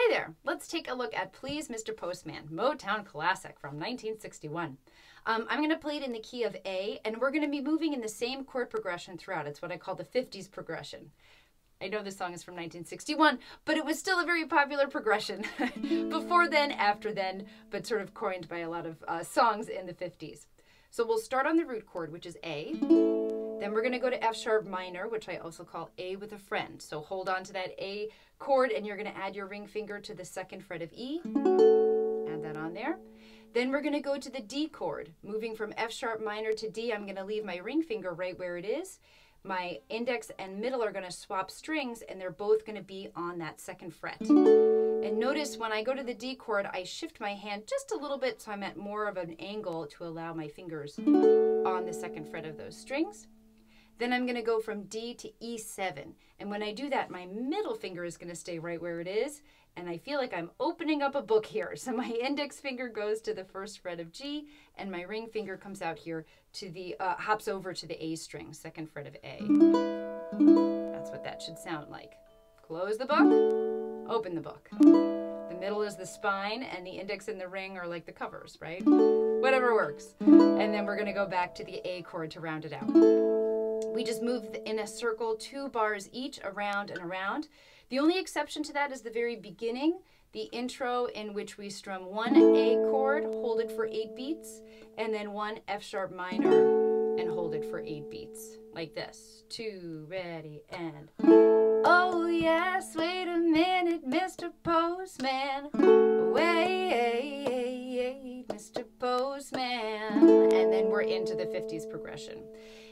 Hi there. Let's take a look at Please Mr. Postman, Motown classic from 1961. I'm going to play it in the key of A, and we're going to be moving in the same chord progression throughout. It's what I call the 50s progression. I know this song is from 1961, but it was still a very popular progression before then, after then, but sort of coined by a lot of songs in the 50s. So we'll start on the root chord, which is A. Then we're going to go to F sharp minor, which I also call A with a friend. So hold on to that A chord, and you're going to add your ring finger to the second fret of E. Add that on there. Then we're going to go to the D chord. Moving from F sharp minor to D, I'm going to leave my ring finger right where it is. My index and middle are going to swap strings, and they're both going to be on that second fret. And notice when I go to the D chord, I shift my hand just a little bit so I'm at more of an angle to allow my fingers on the second fret of those strings. Then I'm going to go from D to E7. And when I do that, my middle finger is going to stay right where it is. And I feel like I'm opening up a book here. So my index finger goes to the first fret of G, and my ring finger comes out here to the, hops over to the A string, second fret of A. That's what that should sound like. Close the book, open the book. The middle is the spine, and the index and the ring are like the covers, right? Whatever works. And then we're going to go back to the A chord to round it out. We just move in a circle 2 bars each, around and around. The only exception to that is the very beginning, the intro, in which we strum 1 A chord, hold it for 8 beats, and then 1 F sharp minor and hold it for 8 beats, like this. 2, ready, and oh yes, wait a minute, Mr. Postman, wait, Mr. Postman, and then we're into the 50s progression.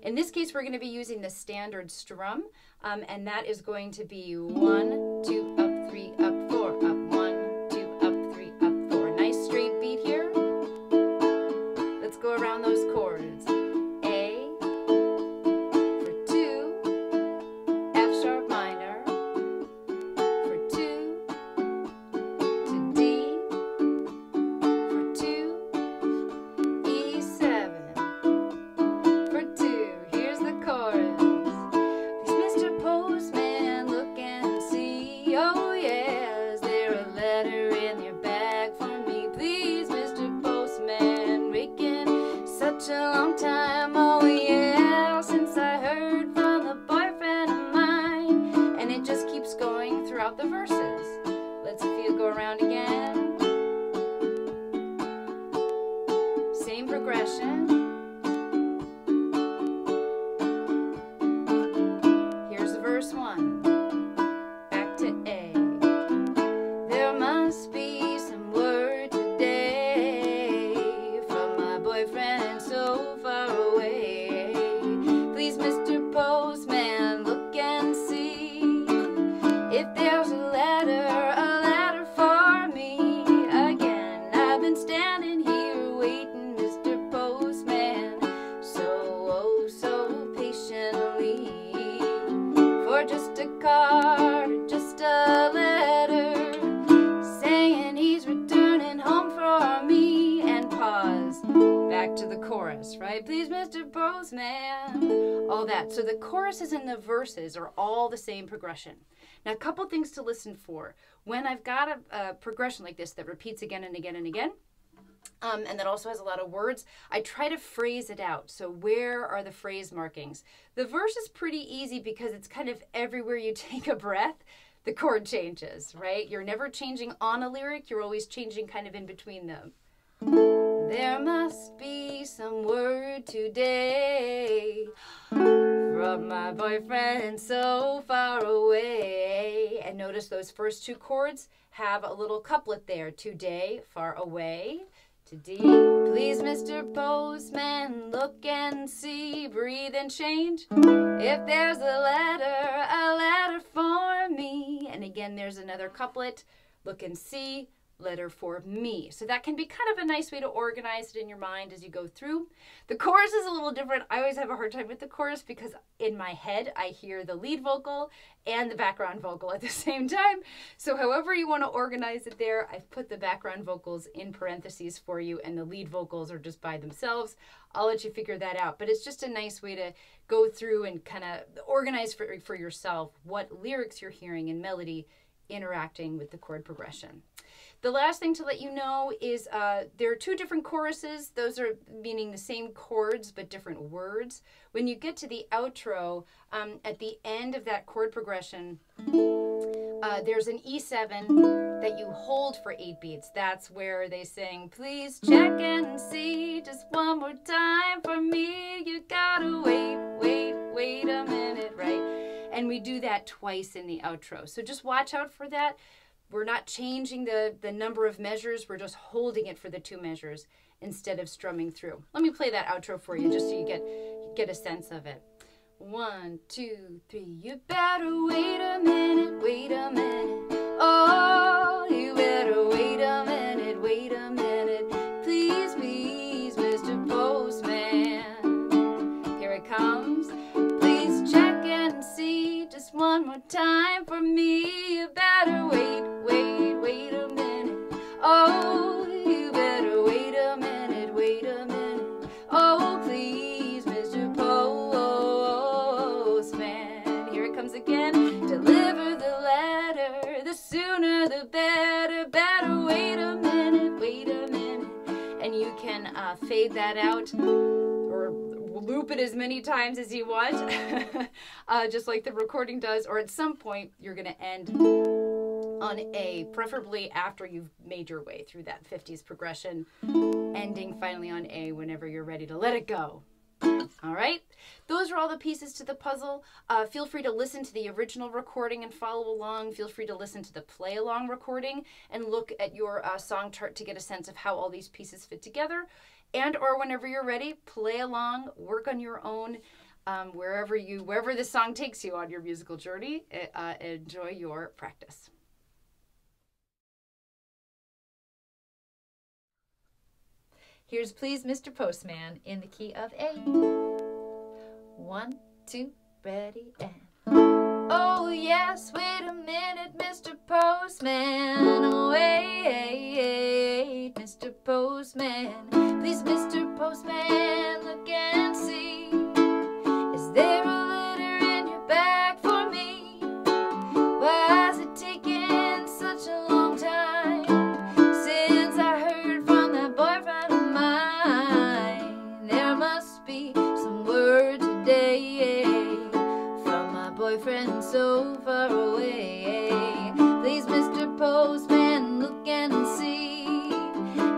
In this case, we're going to be using the standard strum, and that is going to be 1, 2, up, 3, up, 4, up, 1, 2, up, 3, up, 4. Nice straight beat here. Let's go around those chords. A for 2, F sharp minor for 2, to D for 2, E7. A long time, oh yeah, since I heard from the boyfriend of mine, and it just keeps going throughout the verses. Let's feel go around again. Same progression. Here's verse 1. Back to A. There must be some word today from my boyfriend so far away. Please, Mr. Postman, look and see if there's a letter for me. Again, I've been standing here waiting, Mr. Postman, so patiently, for just a card, just a letter, saying he's returning home for me. And pause. Back to the chorus, right? Please, Mr. Postman. All that. So the choruses and the verses are all the same progression. Now, a couple things to listen for. When I've got a progression like this that repeats again and again and again, and that also has a lot of words, I try to phrase it out. So where are the phrase markings? The verse is pretty easy because it's kind of everywhere you take a breath, the chord changes, right? You're never changing on a lyric. You're always changing kind of in between them. There must be some word today from my boyfriend so far away. And notice those first 2 chords have a little couplet there. Today, far away. To D. Please, Mr. Postman, look and see, breathe and change. If there's a letter for me. And again, there's another couplet. Look and see. Letter for me. So that can be kind of a nice way to organize it in your mind as you go through. The chorus is a little different. I always have a hard time with the chorus because in my head I hear the lead vocal and the background vocal at the same time. So however you want to organize it there, I've put the background vocals in parentheses for you and the lead vocals are just by themselves. I'll let you figure that out. But it's just a nice way to go through and kind of organize for yourself what lyrics you're hearing and melody interacting with the chord progression. The last thing to let you know is there are two different choruses. Those are meaning the same chords but different words. When you get to the outro, at the end of that chord progression, there's an E7 that you hold for 8 beats. That's where they sing, please check and see just one more time for me. You gotta wait a minute, right? And we do that twice in the outro. So just watch out for that. We're not changing the number of measures. We're just holding it for the 2 measures instead of strumming through. Let me play that outro for you just so you get a sense of it. 1, 2, 3. You better wait a minute, wait a minute. Oh, you better wait a minute, wait a minute. Please, please, Mr. Postman. Here it comes. Please check and see just one more time for me. You better wait a minute. Oh, you better wait a minute, wait a minute. Oh, please, Mr. Postman. Here it comes again. Deliver the letter, the sooner the better. Better wait a minute, wait a minute. And you can fade that out or loop it as many times as you want, just like the recording does, or at some point you're going to end on A, preferably after you've made your way through that 50s progression, ending finally on A whenever you're ready to let it go. All right, those are all the pieces to the puzzle. Feel free to listen to the original recording and follow along. Feel free to listen to the play along recording and look at your song chart to get a sense of how all these pieces fit together. And or whenever you're ready, play along, work on your own, wherever this song takes you on your musical journey. Enjoy your practice. Here's Please Mr. Postman in the key of A. 1, 2, ready, and oh yes, wait a minute, Mr. Postman. Wait, Mr. Postman. Please, Mr. Postman, look and see. Is there a letter in your bag for me? Why is it taking such a long time since I heard from that boyfriend of mine? There must be some word today from my boyfriend so far away. Please, Mr. Postman, look and see.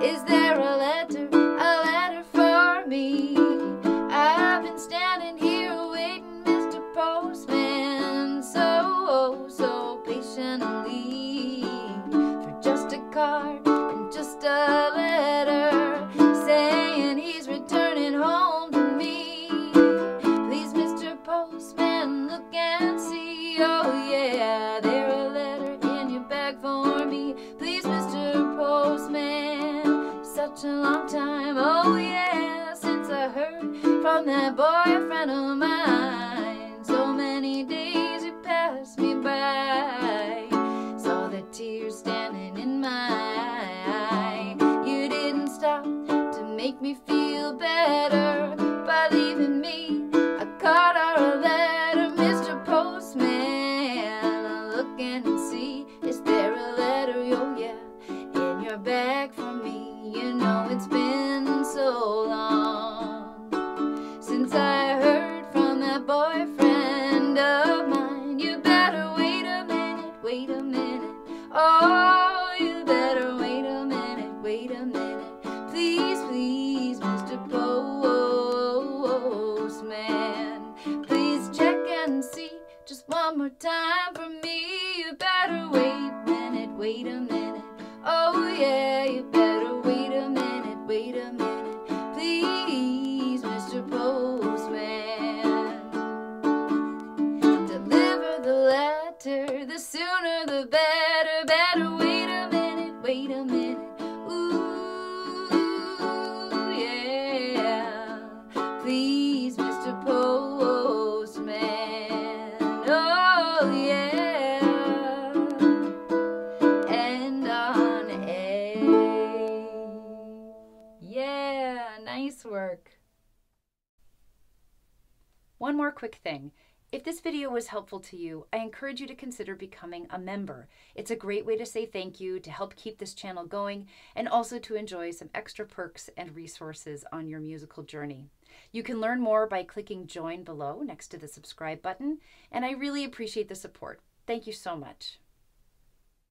Is there a letter for me? I've been standing here waiting, Mr. Postman, so patiently, for just a card and just a letter saying he's returning home to me. Please, Mr. Postman, look and see. Oh yeah, there's a letter in your bag for me. Please, Mr. Postman, such a long time, oh yeah, since I heard from that boyfriend of mine. So many days you passed me by, saw the tears standing in my eye. You didn't stop to make me feel better by leaving me a card or a letter, Mr. Postman. Looking and see, is there a letter, oh yeah, in your bag for me? You know it's been so long since I heard from that boyfriend of mine. You better wait a minute, wait a minute. Oh, you better wait a minute, wait a minute. Please, please, Mr. Postman, please check and see just one more time for me. You better wait a minute, wait a minute. Oh yeah, you better wait a minute, wait a minute. Please, Mr. Postman, deliver the letter, the sooner the better. Better wait a minute, wait a minute. Ooh, yeah. Please, Mr. Postman. Oh, yeah. And on A. Yeah, nice work. One more quick thing. If this video was helpful to you, I encourage you to consider becoming a member. It's a great way to say thank you, to help keep this channel going, and also to enjoy some extra perks and resources on your musical journey. You can learn more by clicking join below next to the subscribe button, and I really appreciate the support. Thank you so much.